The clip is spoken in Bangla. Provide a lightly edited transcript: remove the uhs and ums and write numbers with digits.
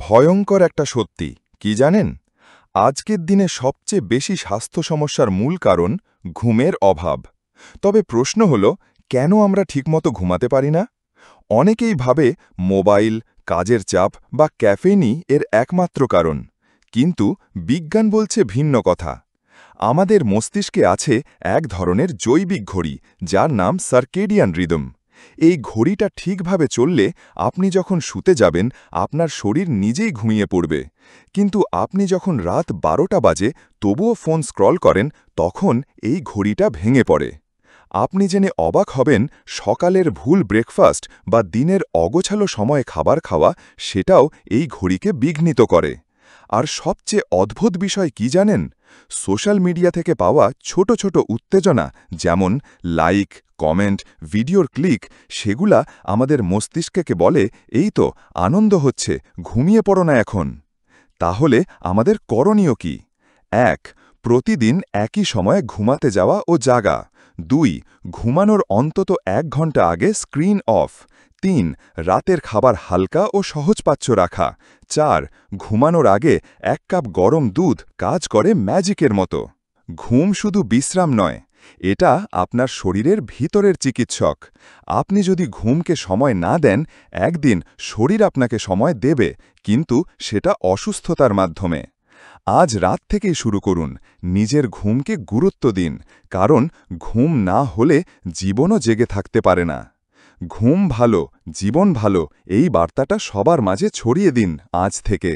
ভয়ঙ্কর একটা সত্যি কি জানেন? আজকের দিনে সবচেয়ে বেশি স্বাস্থ্য সমস্যার মূল কারণ ঘুমের অভাব। তবে প্রশ্ন হল, কেন আমরা ঠিকমতো ঘুমাতে পারি না? অনেকেই ভাবে মোবাইল, কাজের চাপ বা ক্যাফেইনই এর একমাত্র কারণ। কিন্তু বিজ্ঞান বলছে ভিন্ন কথা। আমাদের মস্তিষ্কে আছে এক ধরনের জৈবিক ঘড়ি, যার নাম সার্কেডিয়ান রিদম। এই ঘড়িটা ঠিকভাবে চললে আপনি যখন শুতে যাবেন আপনার শরীর নিজেই ঘুমিয়ে পড়বে। কিন্তু আপনি যখন রাত 12টা বাজে তবুও ফোন স্ক্রল করেন, তখন এই ঘড়িটা ভেঙে পড়ে। আপনি জেনে অবাক হবেন, সকালের ভুল ব্রেকফাস্ট বা দিনের অগোছালো সময়ে খাবার খাওয়া, সেটাও এই ঘড়িকে বিঘ্নিত করে। আর সবচেয়ে অদ্ভুত বিষয় কি জানেন? সোশ্যাল মিডিয়া থেকে পাওয়া ছোট ছোট উত্তেজনা, যেমন লাইক, কমেন্ট, ভিডিওর ক্লিক, সেগুলা আমাদের মস্তিষ্ককে বলে, এই তো আনন্দ হচ্ছে, ঘুমিয়ে পড়ো না এখন। তাহলে আমাদের করণীয় কি? ১. প্রতিদিন একই সময়ে ঘুমাতে যাওয়া ও জাগা। ২. ঘুমানোর অন্তত ১ ঘন্টা আগে স্ক্রিন অফ। ৩. রাতের খাবার হালকা ও সহজপাচ্য রাখা। ৪. ঘুমানোর আগে ১ কাপ গরম দুধ কাজ করে ম্যাজিকের মতো। ঘুম শুধু বিশ্রাম নয়, এটা আপনার শরীরের ভিতরের চিকিৎসক। আপনি যদি ঘুমকে সময় না দেন, একদিন শরীর আপনাকে সময় দেবে, কিন্তু সেটা অসুস্থতার মাধ্যমে। আজ রাত থেকেই শুরু করুন, নিজের ঘুমকে গুরুত্ব দিন, কারণ ঘুম না হলে জীবনও জেগে থাকতে পারে না। ঘুম ভালো, জীবন ভালো, এই বার্তাটা সবার মাঝে ছড়িয়ে দিন আজ থেকে।